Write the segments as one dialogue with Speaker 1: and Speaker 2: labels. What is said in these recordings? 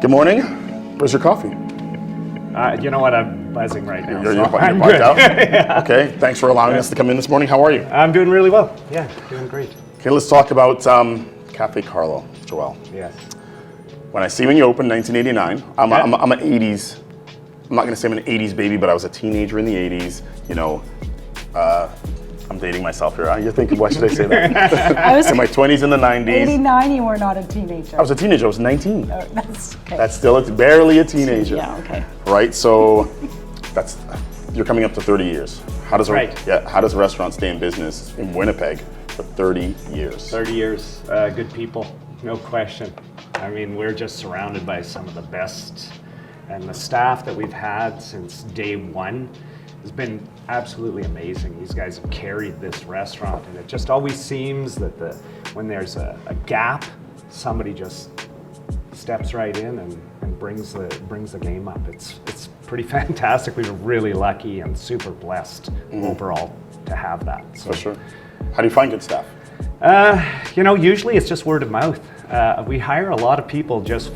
Speaker 1: Good morning. Where's your coffee?
Speaker 2: You know what? I'm buzzing right now.
Speaker 1: You're
Speaker 2: I'm
Speaker 1: bugged
Speaker 2: good.
Speaker 1: out?
Speaker 2: Yeah.
Speaker 1: Okay, thanks for allowing us to come in this morning. How are you?
Speaker 2: I'm doing really well. Yeah, doing great.
Speaker 1: Okay, let's talk about Cafe Carlo, Joel.
Speaker 2: Yes.
Speaker 1: When I see when you opened, 1989, I'm an 80s, I'm not going to say I'm an 80s baby, but I was a teenager in the 80s. You know, I'm dating myself here. You're thinking, why should I say that?
Speaker 3: I was
Speaker 1: In my 20s and the 90s.
Speaker 3: 89, you were not a teenager.
Speaker 1: I was a teenager, I was 19.
Speaker 3: Oh, that's okay.
Speaker 1: That's still barely a teenager.
Speaker 3: Yeah, okay.
Speaker 1: Right, so you're coming up to 30 years. How does a restaurant stay in business in Winnipeg for 30 years?
Speaker 2: 30 years, good people, no question. I mean, we're just surrounded by some of the best, and the staff that we've had since day one has been absolutely amazing. These guys have carried this restaurant, and it just always seems that when there's a gap, somebody just steps right in and brings the game up. It's pretty fantastic. We were really lucky and super blessed overall to have that. So.
Speaker 1: For sure. How do you find good staff?
Speaker 2: Usually it's just word of mouth. We hire a lot of people just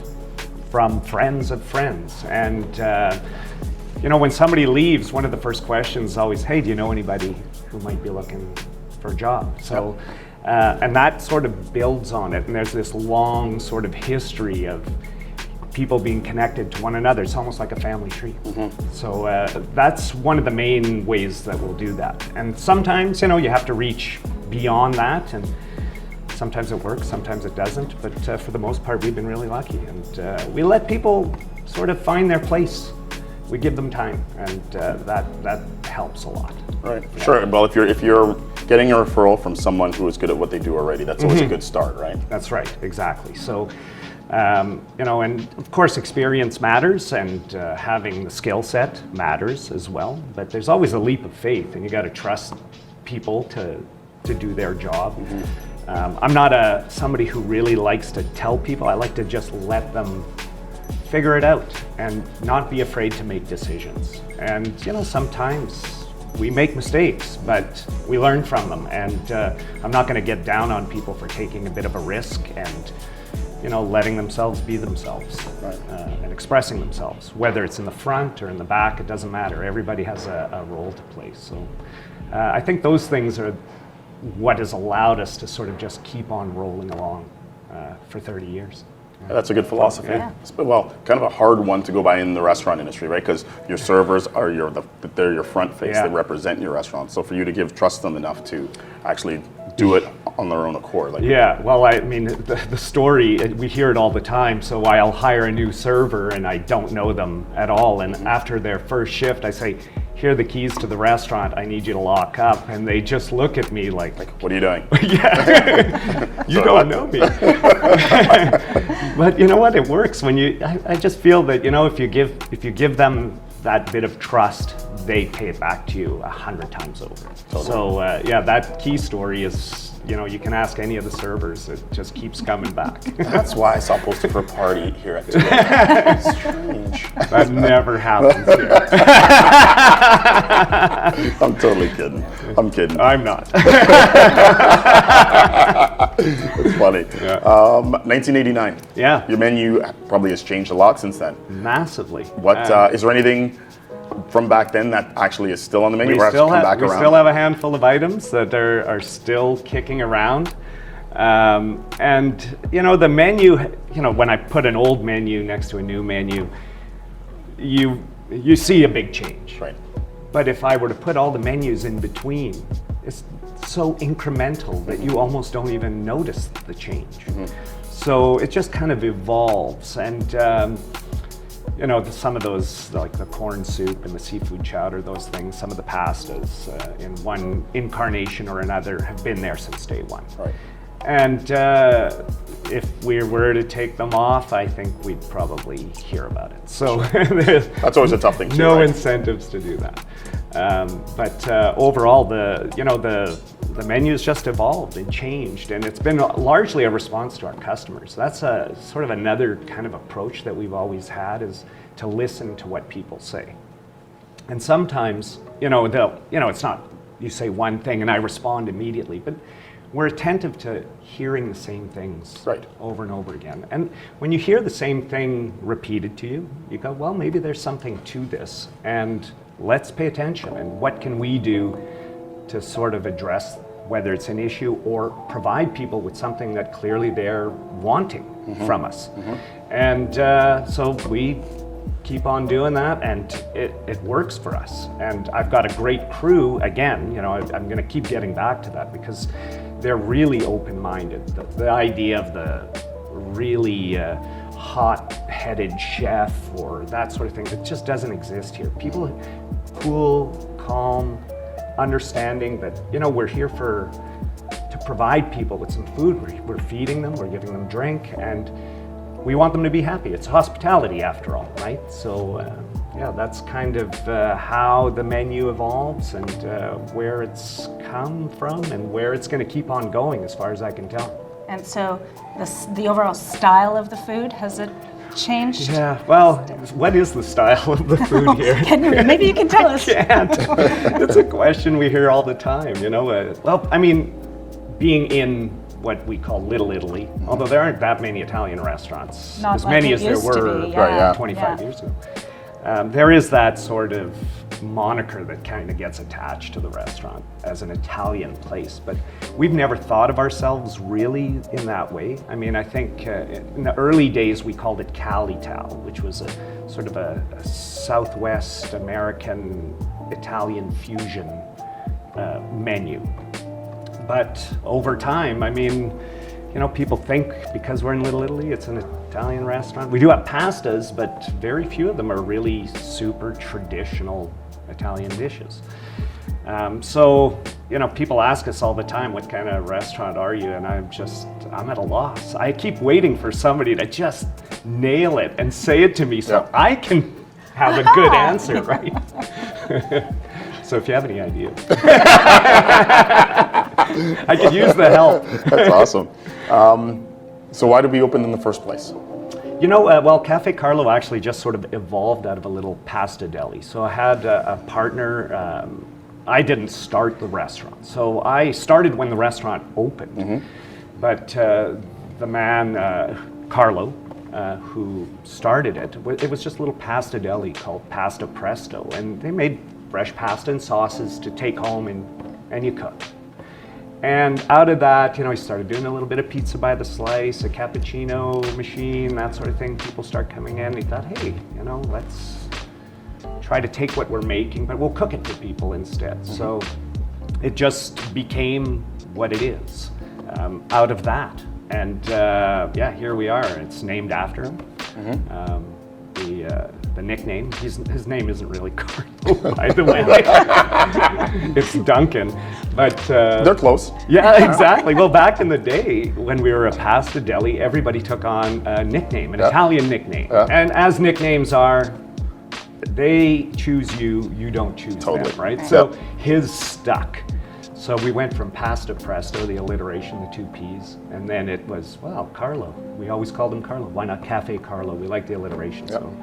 Speaker 2: from friends of friends, and when somebody leaves, one of the first questions is always, hey, do you know anybody who might be looking for a job? So, and that sort of builds on it, and there's this long sort of history of people being connected to one another. It's almost like a family tree. So that's one of the main ways that we'll do that. And sometimes, you have to reach beyond that, and sometimes it works, sometimes it doesn't, but for the most part, we've been really lucky, and we let people sort of find their place. We give them time, and that helps a lot.
Speaker 1: Right, sure. Well, if you're getting a referral from someone who is good at what they do already, that's always a good start, right?
Speaker 2: That's right, exactly. So, and of course experience matters, and having the skill set matters as well, but there's always a leap of faith, and you got to trust people to do their job. I'm not somebody who really likes to tell people. I like to just let them figure it out and not be afraid to make decisions. And sometimes we make mistakes, but we learn from them. And I'm not going to get down on people for taking a bit of a risk and letting themselves be themselves, and expressing themselves. Whether it's in the front or in the back, it doesn't matter. Everybody has a role to play. So I think those things are what has allowed us to sort of just keep on rolling along for 30 years.
Speaker 1: Yeah, that's a good philosophy.
Speaker 3: Yeah.
Speaker 1: Well, kind of a hard one to go by in the restaurant industry, right? Because your servers are they're your front face.
Speaker 2: Yeah.
Speaker 1: They represent your restaurant. So for you to trust them enough to actually do it on their own accord.
Speaker 2: Yeah, well, I mean, the story, we hear it all the time. So I'll hire a new server and I don't know them at all. And after their first shift, I say, here are the keys to the restaurant. I need you to lock up. And they just look at me like
Speaker 1: what are you doing?
Speaker 2: Yeah, you don't know me. But you know what? It works when I just feel that, if you give them that bit of trust, they pay it back to you 100 times over.
Speaker 1: Totally.
Speaker 2: So that key story is, you can ask any of the servers. It just keeps coming back.
Speaker 1: That's why I saw posted for a party here at 2 a.m. Strange.
Speaker 2: That never happens here.
Speaker 1: I'm totally kidding. I'm kidding.
Speaker 2: I'm not.
Speaker 1: It's funny.
Speaker 2: Yeah.
Speaker 1: 1989.
Speaker 2: Yeah.
Speaker 1: Your menu probably has changed a lot since then.
Speaker 2: Massively.
Speaker 1: Is there anything from back then that actually is still on the menu?
Speaker 2: We still have a handful of items that are still kicking around. And the menu, when I put an old menu next to a new menu, you see a big change.
Speaker 1: Right.
Speaker 2: But if I were to put all the menus in between, it's so incremental that you almost don't even notice the change. So it just kind of evolves. And some of those, like the corn soup and the seafood chowder, those things, some of the pastas in one incarnation or another have been there since day one.
Speaker 1: Right.
Speaker 2: And if we were to take them off, I think we'd probably hear about it. So
Speaker 1: that's always a tough thing too.
Speaker 2: No
Speaker 1: right?
Speaker 2: incentives to do that. But overall, the menu's just evolved and changed, and it's been largely a response to our customers. That's a sort of another kind of approach that we've always had, is to listen to what people say. And sometimes, it's not you say one thing and I respond immediately, but we're attentive to hearing the same things
Speaker 1: Right.
Speaker 2: over and over again. And when you hear the same thing repeated to you, you go, well, maybe there's something to this, and let's pay attention. And what can we do to sort of address whether it's an issue or provide people with something that clearly they're wanting from us. And so we keep on doing that, and it works for us. And I've got a great crew, again, you know, I'm gonna keep getting back to that because they're really open-minded. The idea of the really hot-headed chef or that sort of thing, it just doesn't exist here. People cool, calm, understanding that, you know, we're here to provide people with some food. We're feeding them, we're giving them drink, and we want them to be happy. It's hospitality after all, right? So yeah, that's kind of how the menu evolves and where it's come from and where it's going to keep on going as far as I can tell.
Speaker 3: And so the overall style of the food, has it changed?
Speaker 2: Yeah, well, what is the style of the food here?
Speaker 3: Maybe you can tell us.
Speaker 2: Can't. It's a question we hear all the time, you know. Well, I mean, being in what we call Little Italy, although there aren't that many Italian restaurants,
Speaker 3: Not
Speaker 2: as
Speaker 3: like
Speaker 2: many
Speaker 3: it
Speaker 2: as there
Speaker 3: used to
Speaker 2: were
Speaker 3: be, yeah.
Speaker 2: 25 years ago. There is that sort of moniker that kind of gets attached to the restaurant as an Italian place, but we've never thought of ourselves really in that way. I mean, I think in the early days we called it Calital, which was a sort of a Southwest American Italian fusion menu. But over time, I mean, you know, people think because we're in Little Italy, it's an Italian restaurant. We do have pastas, but very few of them are really super traditional Italian dishes. So, you know, people ask us all the time, what kind of restaurant are you? And I'm at a loss. I keep waiting for somebody to just nail it and say it to me so I can have a good answer, right? So if you have any ideas, I could use the help.
Speaker 1: That's awesome. So why did we open in the first place?
Speaker 2: You know, well, Cafe Carlo actually just sort of evolved out of a little pasta deli. So I had a partner. I didn't start the restaurant. So I started when the restaurant opened. But the man, Carlo, who started it was just a little pasta deli called Pasta Presto. And they made fresh pasta and sauces to take home and you cook. And out of that, you know, he started doing a little bit of pizza by the slice, a cappuccino machine, that sort of thing. People start coming in. He thought, hey, you know, let's try to take what we're making, but we'll cook it for people instead. So it just became what it is out of that. And yeah, here we are. It's named after him. The nickname, his name isn't really Carlo, by the way. It's Duncan, but
Speaker 1: They're close.
Speaker 2: yeah, exactly. Well, back in the day when we were a pasta deli, everybody took on a nickname, an Italian nickname. And as nicknames are, they choose you, you don't choose them, right? So his stuck. So we went from Pasta Presto, the alliteration, the two P's, and then it was, well, Carlo. We always called him Carlo. Why not Cafe Carlo? We like the alliteration, so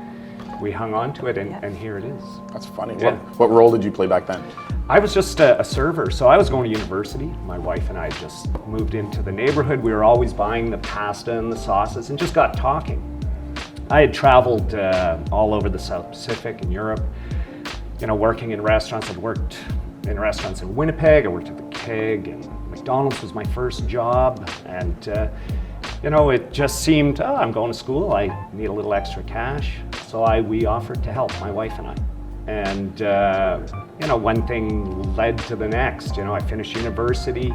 Speaker 2: we hung on to it, and here it is.
Speaker 1: That's funny.
Speaker 2: Yeah.
Speaker 1: What role did you play back then?
Speaker 2: I was just a server, so I was going to university. My wife and I just moved into the neighborhood. We were always buying the pasta and the sauces and just got talking. I had traveled all over the South Pacific and Europe, you know, working in restaurants. I'd worked in restaurants in Winnipeg, I worked at the Keg, and McDonald's was my first job. And, you know, it just seemed, I'm going to school, I need a little extra cash. So we offered to help, my wife and I. And, you know, one thing led to the next. You know, I finished university.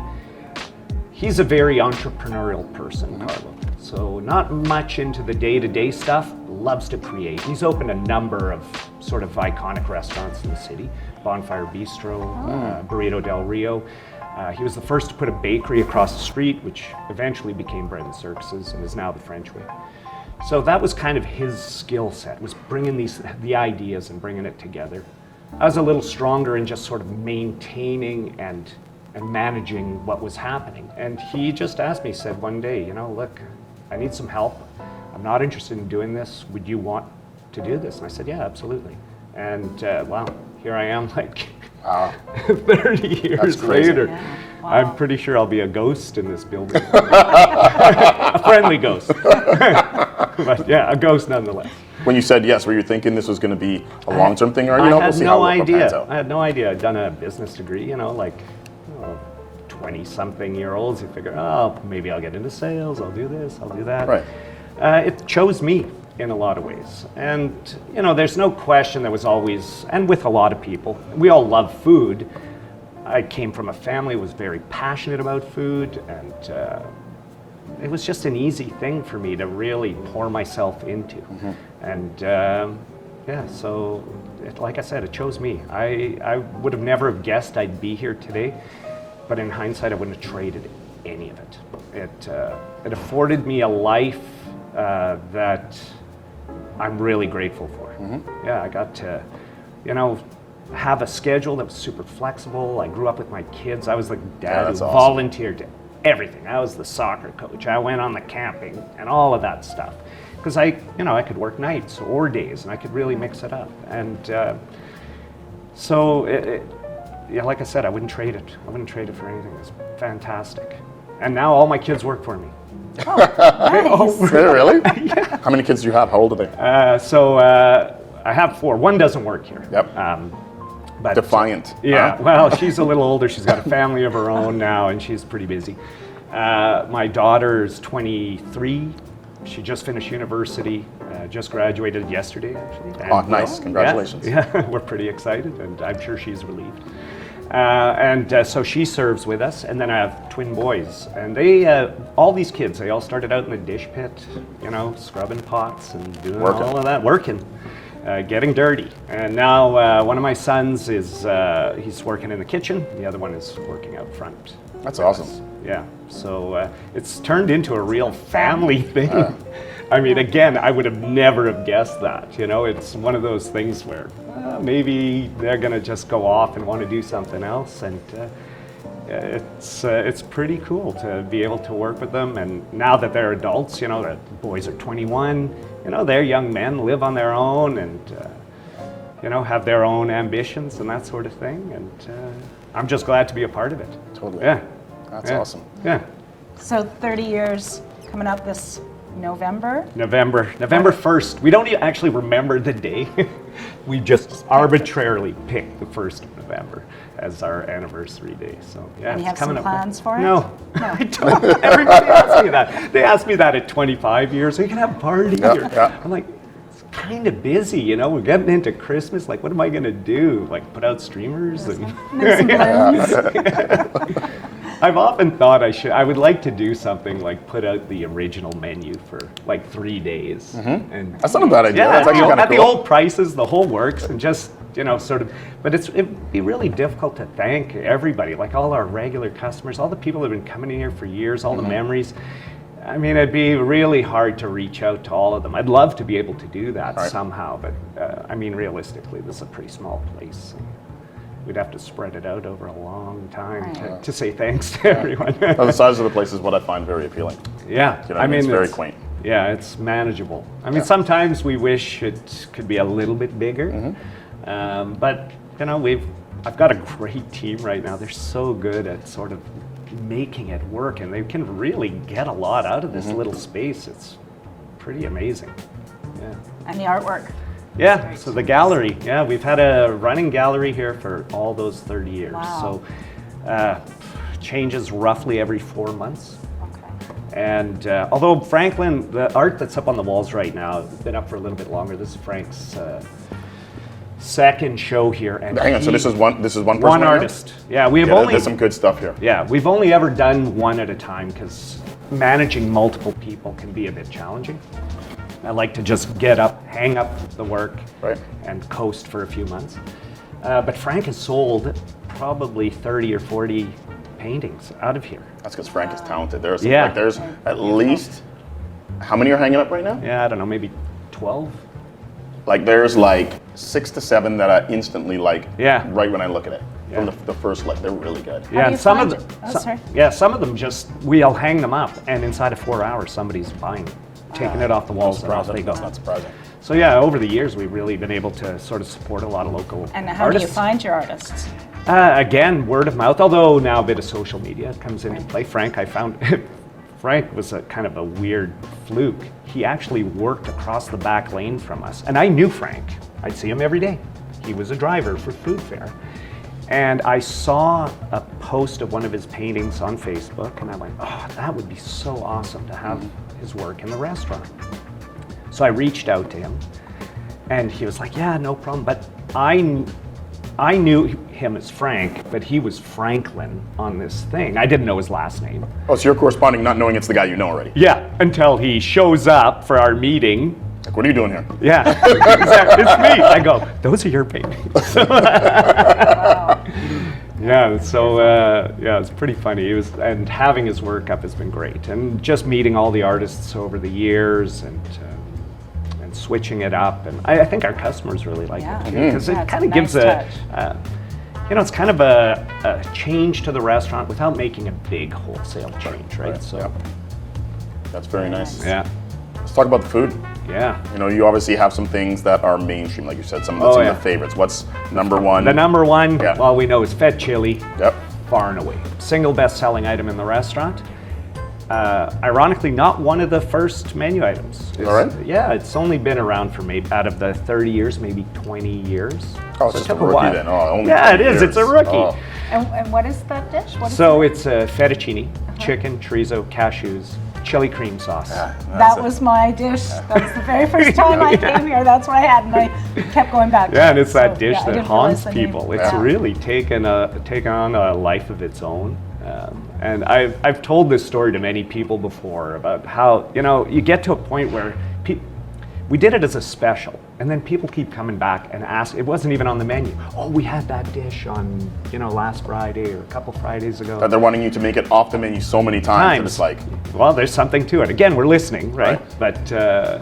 Speaker 2: He's a very entrepreneurial person, Carlo. So not much into the day-to-day stuff, loves to create. He's opened a number of sort of iconic restaurants in the city. Bonfire Bistro, Burrito Del Rio. He was the first to put a bakery across the street, which eventually became Bread and Circuses and is now the French Way. So that was kind of his skill set, was bringing the ideas and bringing it together. I was a little stronger in just sort of maintaining and managing what was happening. And he just asked me, said one day, you know, look, I need some help. I'm not interested in doing this. Would you want to do this? And I said, yeah, absolutely. And wow, here I am, like 30 years
Speaker 1: crazy.
Speaker 2: later.
Speaker 3: Yeah. Wow.
Speaker 2: I'm pretty sure I'll be a ghost in this building. A friendly ghost. But yeah, a ghost nonetheless.
Speaker 1: When you said yes, were you thinking this was going to be a long-term thing, or
Speaker 2: I
Speaker 1: we'll
Speaker 2: had
Speaker 1: see
Speaker 2: no
Speaker 1: how it pans
Speaker 2: idea.
Speaker 1: out?
Speaker 2: I had no idea. I'd done a business degree, like 20-something-year-olds. You figure, oh, maybe I'll get into sales, I'll do this, I'll do that.
Speaker 1: Right.
Speaker 2: It chose me in a lot of ways. And, there's no question there was always, and with a lot of people, we all love food. I came from a family who was very passionate about food, and it was just an easy thing for me to really pour myself into. And so like I said, it chose me. I would have never have guessed I'd be here today, but in hindsight, I wouldn't have traded any of it. It afforded me a life that I'm really grateful for. Yeah, I got to, have a schedule that was super flexible. I grew up with my kids. I was the dad who
Speaker 1: that's awesome.
Speaker 2: volunteered to everything. I was the soccer coach. I went on the camping and all of that stuff. Because I could work nights or days, and I could really mix it up. And like I said, I wouldn't trade it. I wouldn't trade it for anything. It's fantastic. And now all my kids work for me.
Speaker 3: Nice.
Speaker 1: Really? Yeah. How many kids do you have? How old are they?
Speaker 2: I have 4. One doesn't work here.
Speaker 1: Yep.
Speaker 2: But
Speaker 1: Defiant.
Speaker 2: yeah,
Speaker 1: huh?
Speaker 2: well, she's a little older. She's got a family of her own now, and she's pretty busy. My daughter's 23. She just finished university, just graduated yesterday, actually.
Speaker 1: Oh,
Speaker 2: And,
Speaker 1: nice. Congratulations.
Speaker 2: Yeah, we're pretty excited, and I'm sure she's relieved. So she serves with us, and then I have twin boys. And they, all these kids, they all started out in the dish pit, scrubbing pots and doing
Speaker 1: Working.
Speaker 2: all of that, working. Getting dirty. And now one of my sons is, he's working in the kitchen. The other one is working out front.
Speaker 1: That's awesome.
Speaker 2: Yeah, so it's turned into a real family thing. I mean, again, I would have never have guessed that. It's one of those things where maybe they're gonna just go off and want to do something else. And it's pretty cool to be able to work with them. And now that they're adults, the boys are 21, they're young men, live on their own, and have their own ambitions and that sort of thing. And I'm just glad to be a part of it.
Speaker 1: Totally.
Speaker 2: Yeah.
Speaker 1: That's
Speaker 2: Yeah.
Speaker 1: awesome.
Speaker 2: Yeah.
Speaker 3: So 30 years coming up this November.
Speaker 2: November 1st. We don't actually remember the day. We just arbitrarily picked the 1st of November as our anniversary day. So yeah,
Speaker 3: And you
Speaker 2: it's
Speaker 3: have some
Speaker 2: coming up.
Speaker 3: plans for it?
Speaker 2: No,
Speaker 3: No.
Speaker 2: I don't. Everybody asks me that. They asked me that at 25 years. So you can have a party.
Speaker 1: Yeah.
Speaker 2: I'm like, it's kind of busy, We're getting into Christmas. Like, what am I going to do? Like, put out streamers? And
Speaker 3: Make some balloons.
Speaker 2: I've often thought I would like to do something like put out the original menu for like 3 days. And
Speaker 1: That's not a bad idea.
Speaker 2: yeah,
Speaker 1: That's actually kind
Speaker 2: at
Speaker 1: of
Speaker 2: the
Speaker 1: cool.
Speaker 2: old prices, the whole works, and just sort of. But it'd be really difficult to thank everybody, like all our regular customers, all the people that have been coming in here for years, all the memories. I mean, it'd be really hard to reach out to all of them. I'd love to be able to do that
Speaker 1: Right.
Speaker 2: somehow, but I mean, realistically, this is a pretty small place. We'd have to spread it out over a long time
Speaker 3: Right.
Speaker 2: to say thanks to everyone.
Speaker 1: Well, the size of the place is what I find very appealing.
Speaker 2: Yeah,
Speaker 1: You know what I mean? It's very quaint.
Speaker 2: Yeah, it's manageable. I mean, sometimes we wish it could be a little bit bigger, but I've got a great team right now. They're so good at sort of making it work, and they can really get a lot out of this little space. It's pretty amazing. Yeah.
Speaker 3: And the artwork.
Speaker 2: Yeah, so the gallery. Yeah, we've had a running gallery here for all those 30 years.
Speaker 3: Wow.
Speaker 2: So changes roughly every 4 months.
Speaker 3: Okay.
Speaker 2: And although Franklin, the art that's up on the walls right now, has been up for a little bit longer. This is Frank's second show here. And
Speaker 1: Hang on. So this is one person.
Speaker 2: one
Speaker 1: right now?
Speaker 2: artist. Yeah, we have
Speaker 1: Yeah,
Speaker 2: only
Speaker 1: there's some good stuff here.
Speaker 2: yeah, we've only ever done one at a time because managing multiple people can be a bit challenging. I like to just get up, hang up the work,
Speaker 1: Right.
Speaker 2: and coast for a few months. But Frank has sold probably 30 or 40 paintings out of here.
Speaker 1: That's because Frank is talented. There's
Speaker 2: Yeah.
Speaker 1: there's at least how many are hanging up right now?
Speaker 2: Yeah, I don't know, maybe 12?
Speaker 1: Like there's like 6 to 7 that I instantly like.
Speaker 2: Yeah.
Speaker 1: Right when I look at it. From
Speaker 2: Yeah.
Speaker 1: the first look, they're really good.
Speaker 2: Yeah,
Speaker 3: do
Speaker 2: and
Speaker 3: you
Speaker 2: some of
Speaker 3: find
Speaker 2: them,
Speaker 3: it? Oh, sorry.
Speaker 2: yeah, some of them just we'll hang them up, and inside of 4 hours, somebody's buying, taking it off the walls, and off they go.
Speaker 1: That's not surprising.
Speaker 2: So yeah, over the years, we've really been able to sort of support a lot of local
Speaker 3: And how
Speaker 2: artists.
Speaker 3: do you find your artists?
Speaker 2: Again, word of mouth, although now a bit of social media comes into play. Frank, I found, Frank was a kind of a weird fluke. He actually worked across the back lane from us. And I knew Frank. I'd see him every day. He was a driver for Food Fair. And I saw a post of one of his paintings on Facebook, and I went, oh, that would be so awesome to have his work in the restaurant. So I reached out to him, and he was like, yeah, no problem. But I knew him as Frank, but he was Franklin on this thing. I didn't know his last name.
Speaker 1: Oh, so you're corresponding not knowing it's the guy you know already.
Speaker 2: Yeah, until he shows up for our meeting.
Speaker 1: Like, what are you doing here?
Speaker 2: Yeah, exactly. It's me. I go, those are your paintings. Yeah, so yeah, it's pretty funny. And having his work up has been great. And just meeting all the artists over the years and switching it up. And I think our customers really like it too, because it kind of gives it's kind of a change to the restaurant without making a big wholesale change, right? So
Speaker 1: that's very nice.
Speaker 2: Yeah.
Speaker 1: Let's talk about the food.
Speaker 2: Yeah.
Speaker 1: You know, you obviously have some things that are mainstream, like you said, some of the favorites. What's number one?
Speaker 2: The number one, well, we know is fed chili.
Speaker 1: Yep.
Speaker 2: Far and away. Single best-selling item in the restaurant. Ironically, not one of the first menu items.
Speaker 1: All right.
Speaker 2: Yeah, it's only been around for maybe, out of the 30 years, maybe 20 years.
Speaker 1: Oh, it's just a rookie then. Oh, only
Speaker 2: yeah, it
Speaker 1: 20
Speaker 2: is.
Speaker 1: years.
Speaker 2: It's a rookie.
Speaker 1: Oh.
Speaker 3: And what is that dish? What is
Speaker 2: It's fettuccine, chicken, chorizo, cashews, chili cream sauce.
Speaker 3: That was my dish. That was the very first time I came here. That's what I had, and I kept going back to
Speaker 2: Yeah,
Speaker 3: it.
Speaker 2: and it's that
Speaker 3: So,
Speaker 2: dish
Speaker 3: I
Speaker 2: that
Speaker 3: didn't
Speaker 2: haunts
Speaker 3: realize the name.
Speaker 2: people. It's really taken on a life of its own. And I've told this story to many people before about how, you get to a point where we did it as a special, and then people keep coming back and ask. It wasn't even on the menu. Oh, we had that dish on, last Friday or a couple Fridays ago.
Speaker 1: That they're wanting you to make it off the menu so many times. And it's like,
Speaker 2: well, there's something to it. Again, we're listening, right? But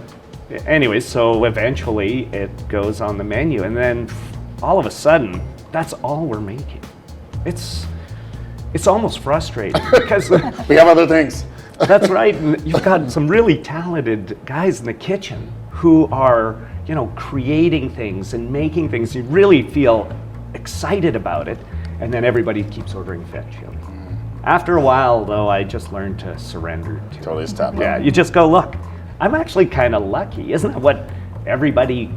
Speaker 2: anyways, so eventually it goes on the menu, and then all of a sudden, that's all we're making. It's almost frustrating because
Speaker 1: we have other things.
Speaker 2: That's right. And you've got some really talented guys in the kitchen who are, creating things and making things. You really feel excited about it, and then everybody keeps ordering fed chili. After a while, though, I just learned to surrender to
Speaker 1: Totally step
Speaker 2: Yeah,
Speaker 1: up.
Speaker 2: you just go, look, I'm actually kind of lucky. Isn't that what everybody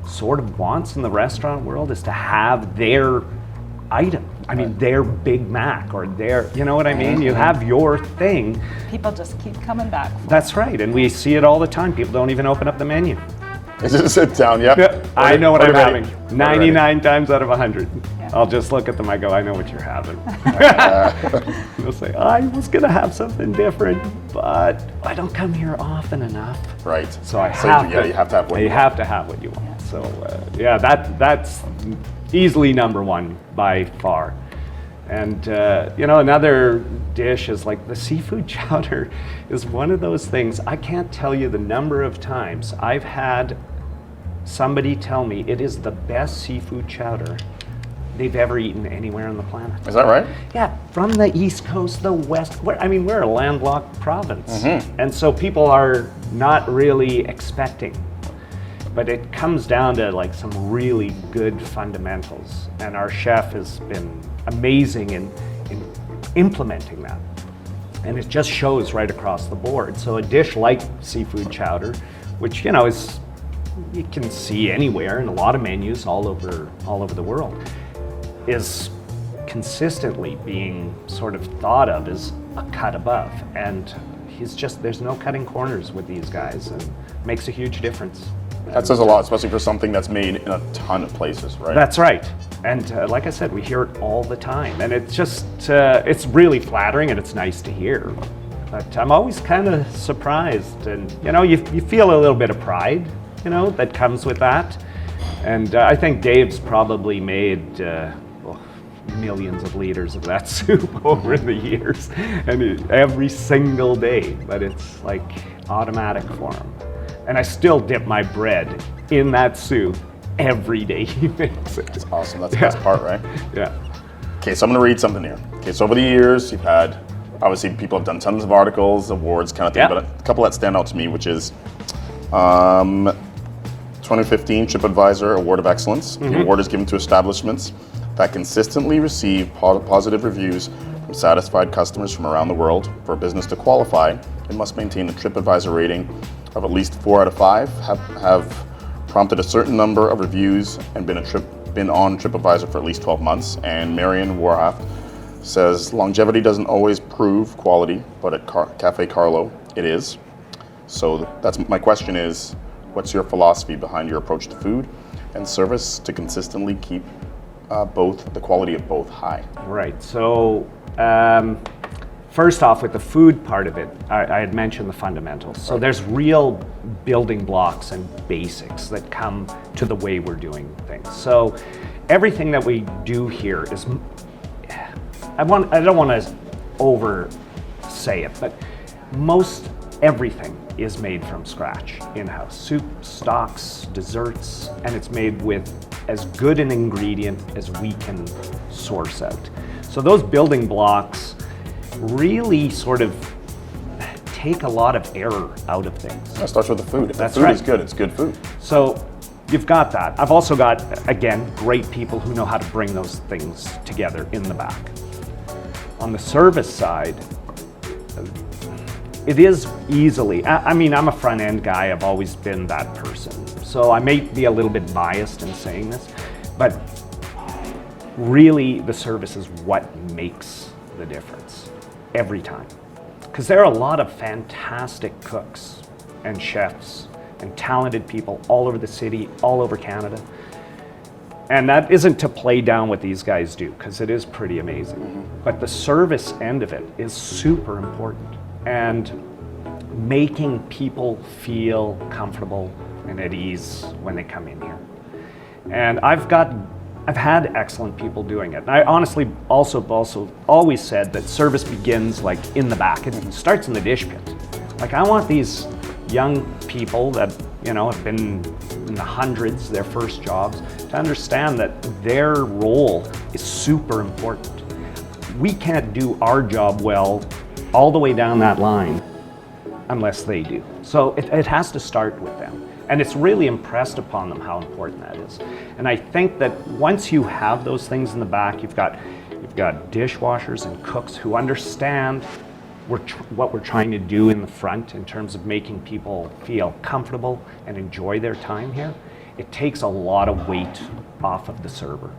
Speaker 2: sort of wants in the restaurant world, is to have their item? I mean, their Big Mac or their, you know what I mean? You have your thing.
Speaker 3: People just keep coming back.
Speaker 2: That's right, and we see it all the time. People don't even open up the menu.
Speaker 1: They just sit down, yep.
Speaker 2: I know what I'm having.
Speaker 1: Order
Speaker 2: 99 times out of 100. I'll just look at them, I go, I know what you're having. They'll say, I was gonna have something different, but I don't come here often enough.
Speaker 1: Right.
Speaker 2: So I have to.
Speaker 1: You have to have what you want.
Speaker 2: have to have what you want. So that's easily number one by far. And another dish is like the seafood chowder is one of those things. I can't tell you the number of times I've had somebody tell me it is the best seafood chowder they've ever eaten anywhere on the planet.
Speaker 1: Is that right?
Speaker 2: Yeah, from the East Coast, the West. We're a landlocked province. And so people are not really expecting. But it comes down to like some really good fundamentals. And our chef has been amazing in implementing that. And it just shows right across the board. So a dish like seafood chowder, which is you can see anywhere in a lot of menus all over the world, is consistently being sort of thought of as a cut above. And there's no cutting corners with these guys, and makes a huge difference.
Speaker 1: That says a lot, especially for something that's made in a ton of places, right?
Speaker 2: That's right. And like I said, we hear it all the time. And it's just, it's really flattering and it's nice to hear. But I'm always kind of surprised. And, you feel a little bit of pride, that comes with that. And I think Dave's probably made millions of liters of that soup over the years. And every single day. But it's like automatic for him. And I still dip my bread in that soup every day he makes it.
Speaker 1: That's awesome. That's the best part, right?
Speaker 2: Yeah.
Speaker 1: Okay, so I'm going to read something here. Okay, so over the years, you've had, obviously, people have done tons of articles, awards, kind of thing, but a couple that stand out to me, which is 2015 TripAdvisor Award of Excellence. The award is given to establishments that consistently receive positive reviews from satisfied customers from around the world. For a business to qualify, it must maintain a TripAdvisor rating of at least 4 out of 5, have prompted a certain number of reviews, and been on TripAdvisor for at least 12 months. And Marion Warhaft says, longevity doesn't always prove quality, but at Cafe Carlo, it is. So that's my question is, what's your philosophy behind your approach to food and service to consistently keep the quality of both high?
Speaker 2: Right. So first off, with the food part of it, I had mentioned the fundamentals. So there's real building blocks and basics that come to the way we're doing things. So everything that we do here is, I don't want to oversay it, but most everything is made from scratch in-house. Soup, stocks, desserts, and it's made with as good an ingredient as we can source out. So those building blocks really sort of take a lot of error out of things.
Speaker 1: That starts with the food. If
Speaker 2: That's
Speaker 1: the food
Speaker 2: right.
Speaker 1: is good, it's good food.
Speaker 2: So you've got that. I've also got, again, great people who know how to bring those things together in the back. On the service side, it is easily, I mean, I'm a front end guy, I've always been that person. So I may be a little bit biased in saying this, but really the service is what makes the difference every time. Because there are a lot of fantastic cooks and chefs and talented people all over the city, all over Canada. And that isn't to play down what these guys do, because it is pretty amazing. Mm-hmm. But the service end of it is super important. And making people feel comfortable and at ease when they come in here. And I've had excellent people doing it. And I honestly also always said that service begins like in the back. It starts in the dish pit. Like I want these young people that, you know, have been in the hundreds, their first jobs, to understand that their role is super important. We can't do our job well all the way down that line unless they do. So it has to start with them. And it's really impressed upon them how important that is. And I think that once you have those things in the back, you've got dishwashers and cooks who understand what we're trying to do in the front in terms of making people feel comfortable and enjoy their time here. It takes a lot of weight off of the server.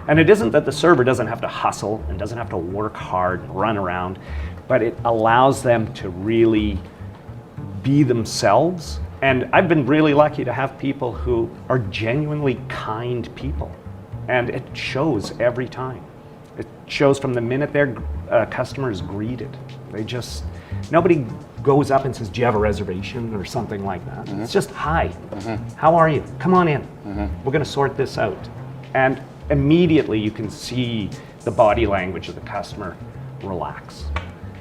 Speaker 2: And it isn't that the server doesn't have to hustle and doesn't have to work hard and run around, but it allows them to really be themselves. And I've been really lucky to have people who are genuinely kind people. And it shows every time. It shows from the minute their customer is greeted. Nobody goes up and says, do you have a reservation or something like that. Mm-hmm. It's just, hi, how are you? Come on in. We're gonna sort this out. And immediately you can see the body language of the customer relax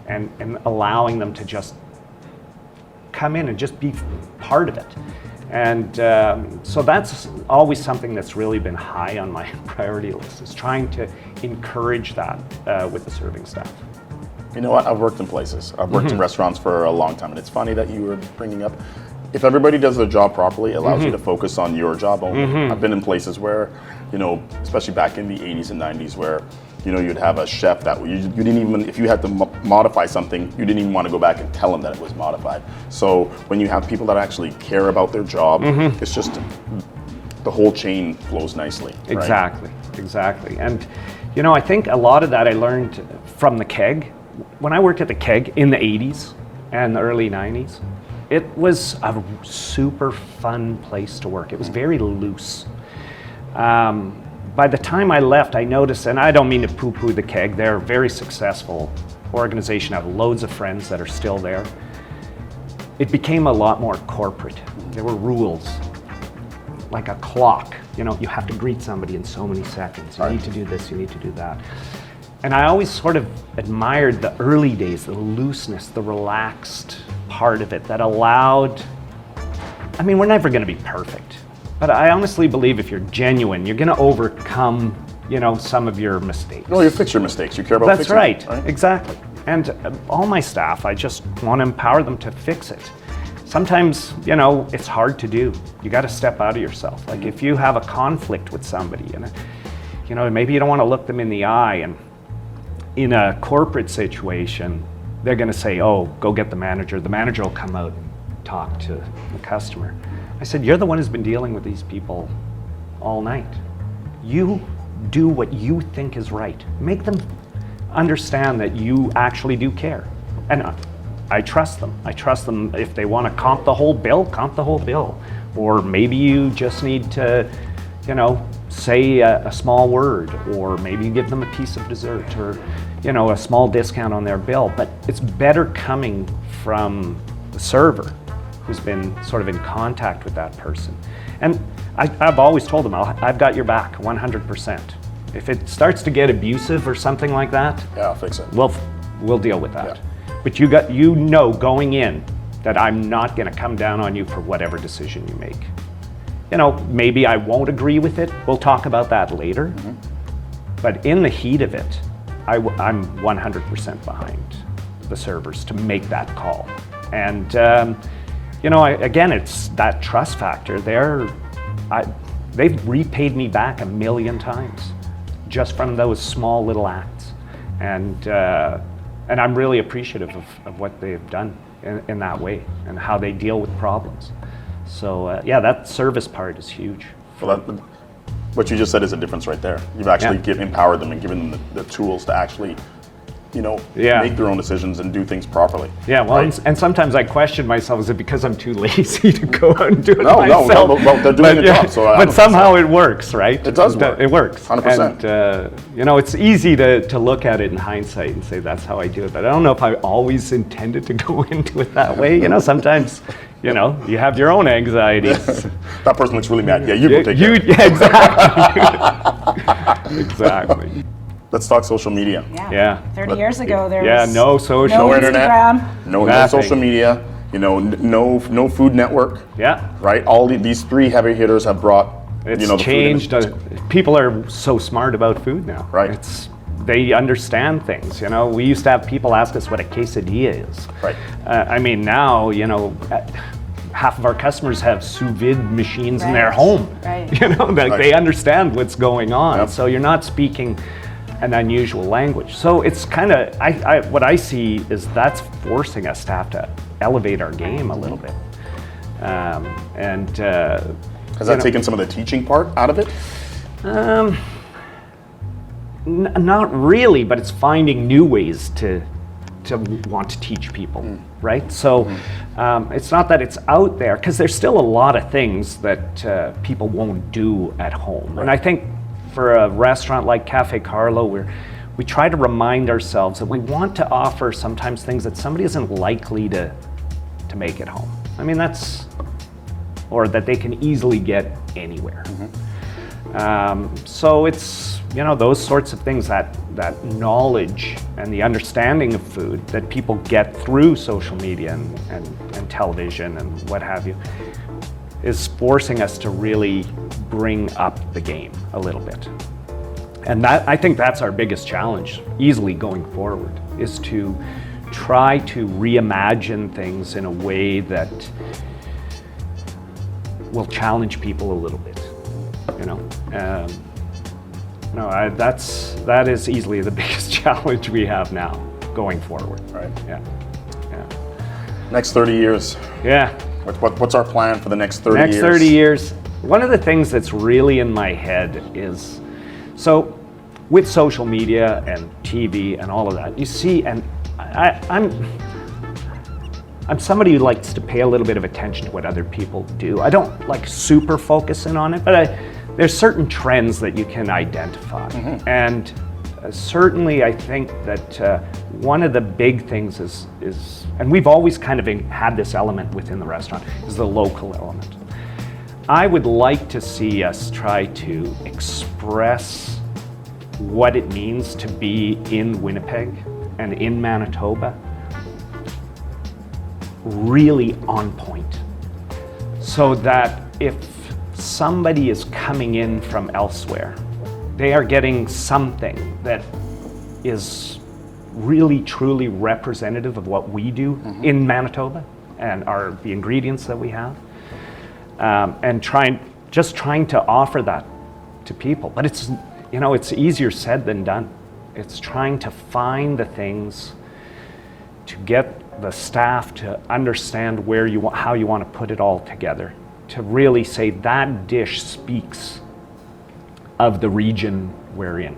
Speaker 2: and allowing them to just come in and just be part of it. And so that's always something that's really been high on my priority list, is trying to encourage that with the serving staff.
Speaker 1: You know what, I've worked in places. I've worked in restaurants for a long time, and it's funny that you were bringing up, if everybody does their job properly, it allows you to focus on your job only. I've been in places where, you know, especially back in the 80s and 90s, where, you know, you'd have a chef that you didn't even, if you had to modify something, you didn't even want to go back and tell them that it was modified. So when you have people that actually care about their job, it's just, the whole chain flows nicely. Right?
Speaker 2: Exactly. And, you know, I think a lot of that I learned from the Keg. When I worked at the Keg in the 80s and the early 90s, it was a super fun place to work. It was very loose. By the time I left, I noticed, and I don't mean to poo-poo the Keg, they're a very successful organization. I have loads of friends that are still there. It became a lot more corporate. There were rules, like a clock. You know, you have to greet somebody in so many seconds. You need to do this, you need to do that. And I always sort of admired the early days, the looseness, the relaxed part of it that allowed, I mean, we're never gonna be perfect. But I honestly believe if you're genuine, you're gonna overcome, you know, some of your mistakes.
Speaker 1: No, you fix your mistakes. You care about fixing
Speaker 2: them. That's
Speaker 1: right,
Speaker 2: exactly. And all my staff, I just want to empower them to fix it. Sometimes, you know, it's hard to do. You got to step out of yourself. Like if you have a conflict with somebody, and maybe you don't want to look them in the eye. And in a corporate situation, they're going to say, oh, go get the manager. The manager will come out and talk to the customer. I said, you're the one who's been dealing with these people all night. You do what you think is right. Make them understand that you actually do care. And I trust them. I trust them. If they want to comp the whole bill, comp the whole bill. Or maybe you just need to, say a small word, or maybe you give them a piece of dessert, or, a small discount on their bill. But it's better coming from the server who's been sort of in contact with that person. And I've always told them, I've got your back 100%. If it starts to get abusive or something like that,
Speaker 1: Yeah, I'll fix it.
Speaker 2: we'll deal with that.
Speaker 1: Yeah.
Speaker 2: But going in that I'm not going to come down on you for whatever decision you make. Maybe I won't agree with it. We'll talk about that later.
Speaker 1: Mm-hmm.
Speaker 2: But in the heat of it, I'm 100% behind the servers to make that call. And again, it's that trust factor. They've repaid me back 1 million times just from those small little acts. And I'm really appreciative of what they've done in that way and how they deal with problems. So that service part is huge.
Speaker 1: Well, what you just said is a difference right there. You've actually empowered them and given them the tools to actually, make their own decisions and do things properly.
Speaker 2: Yeah, well,
Speaker 1: right?
Speaker 2: and sometimes I question myself, is it because I'm too lazy to go out and do it
Speaker 1: No,
Speaker 2: myself?
Speaker 1: well, they're doing the job. So
Speaker 2: but somehow it works, right?
Speaker 1: It does work.
Speaker 2: It works.
Speaker 1: 100%.
Speaker 2: And, it's easy to look at it in hindsight and say, that's how I do it. But I don't know if I always intended to go into it that way. Sometimes, you have your own anxieties.
Speaker 1: That person looks really mad. Yeah, you go take care.
Speaker 2: Exactly. Exactly.
Speaker 1: Let's talk social media.
Speaker 2: Yeah.
Speaker 3: 30 years ago, there was
Speaker 2: no social.
Speaker 3: no
Speaker 1: internet,
Speaker 3: Instagram.
Speaker 1: no
Speaker 2: Nothing.
Speaker 1: social media, no Food Network.
Speaker 2: Yeah.
Speaker 1: Right? All these three heavy hitters have brought,
Speaker 2: It's
Speaker 1: the
Speaker 2: changed.
Speaker 1: food industry.
Speaker 2: People are so smart about food now.
Speaker 1: Right.
Speaker 2: They understand things. We used to have people ask us what a quesadilla is.
Speaker 1: Right.
Speaker 2: Now, half of our customers have sous vide machines in their
Speaker 3: Right.
Speaker 2: home.
Speaker 3: Right.
Speaker 2: They understand what's going on.
Speaker 1: Yep.
Speaker 2: So you're not speaking an unusual language. So it's kind of, what I see is that's forcing us to have to elevate our game a little bit. Has
Speaker 1: that taken some of the teaching part out of it?
Speaker 2: Not really, but it's finding new ways to want to teach people, right? So it's not that it's out there, because there's still a lot of things that people won't do at home.
Speaker 1: Right.
Speaker 2: And I think for a restaurant like Cafe Carlo, we try to remind ourselves that we want to offer sometimes things that somebody isn't likely to make at home. Or that they can easily get anywhere. So it's, those sorts of things, that knowledge and the understanding of food that people get through social media and television and what have you, is forcing us to really bring up the game a little bit. And I think that's our biggest challenge, easily going forward, is to try to reimagine things in a way that will challenge people a little bit. That is easily the biggest challenge we have now going forward.
Speaker 1: Right.
Speaker 2: Yeah.
Speaker 1: Next 30 years.
Speaker 2: Yeah.
Speaker 1: What's our plan for the next 30 years?
Speaker 2: Next 30 years. One of the things that's really in my head is, so with social media and TV and all of that, you see, and I'm somebody who likes to pay a little bit of attention to what other people do. I don't like super focusing on it, but there's certain trends that you can identify. And certainly I think that one of the big things is, and we've always kind of had this element within the restaurant, is the local element. I would like to see us try to express what it means to be in Winnipeg and in Manitoba really on point, so that if somebody is coming in from elsewhere, they are getting something that is really truly representative of what we do in Manitoba and the ingredients that we have, and trying to offer that to people. But you know, it's easier said than done. It's trying to find the things to get the staff to understand where you want, how you want to put it all together, to really say that dish speaks of the region we're in.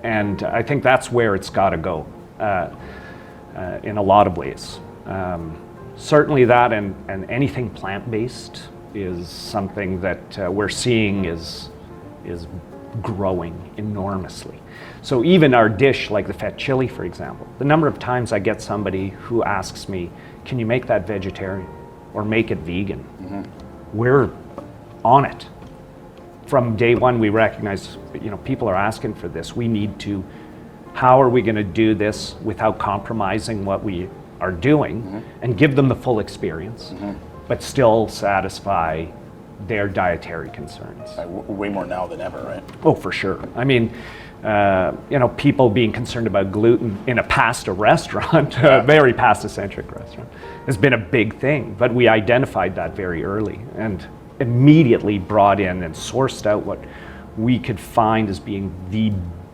Speaker 2: And I think that's where it's got to go in a lot of ways. Certainly that and anything plant-based is something that we're seeing is growing enormously. So even our dish, like the feta chili, for example, the number of times I get somebody who asks me, can you make that vegetarian or make it vegan? Mm-hmm. We're on it. From day one, we recognize, you know, people are asking for this. We need to, how are we going to do this without compromising what we are doing, mm-hmm. and give them the full experience, mm-hmm. but still satisfy their dietary concerns.
Speaker 1: Way more now than ever, right?
Speaker 2: Oh, for sure. I mean, you know, people being concerned about gluten in a pasta restaurant, a very pasta-centric restaurant, has been a big thing. But we identified that very early and immediately brought in and sourced out what we could find as being the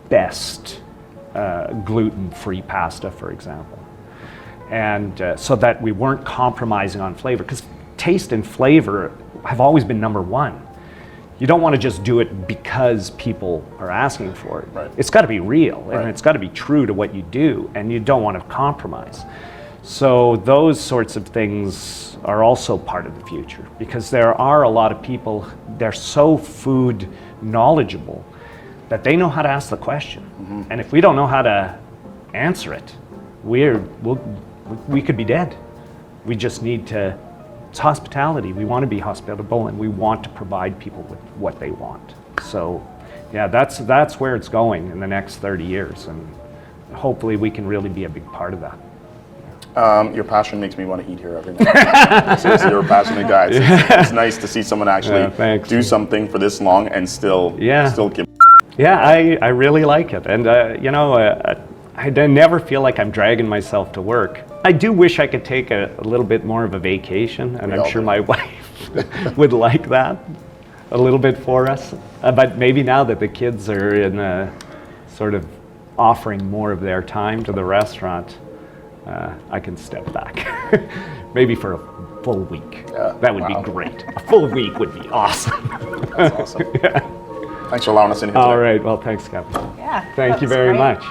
Speaker 2: best gluten-free pasta, for example. And so that we weren't compromising on flavor, because taste and flavor have always been number one. You don't want to just do it because people are asking for it.
Speaker 1: Right.
Speaker 2: It's got to be real,
Speaker 1: right.
Speaker 2: and it's got to be true to what you do, and you don't want to compromise. So those sorts of things are also part of the future, because there are a lot of people, they're so food knowledgeable that they know how to ask the question. Mm-hmm. And if we don't know how to answer it, we could be dead. We just need to, it's hospitality. We want to be hospitable, and we want to provide people with what they want. So yeah, that's where it's going in the next 30 years. And hopefully we can really be a big part of that.
Speaker 1: Your passion makes me want to eat here every night. Seriously, you're a passionate guy. It's nice to see someone actually do something for this long and still give.
Speaker 2: Yeah, I really like it. And you know, I never feel like I'm dragging myself to work. I do wish I could take a little bit more of a vacation, and I'm sure my wife would like that a little bit for us. But maybe now that the kids are in sort of offering more of their time to the restaurant, I can step back. Maybe for a full week.
Speaker 1: Yeah,
Speaker 2: that would be great. A full week would be awesome.
Speaker 1: That's awesome.
Speaker 2: Yeah.
Speaker 1: Thanks for allowing us in here today.
Speaker 2: All right, well, thanks, Kevin.
Speaker 3: Yeah.
Speaker 2: Thank you very much.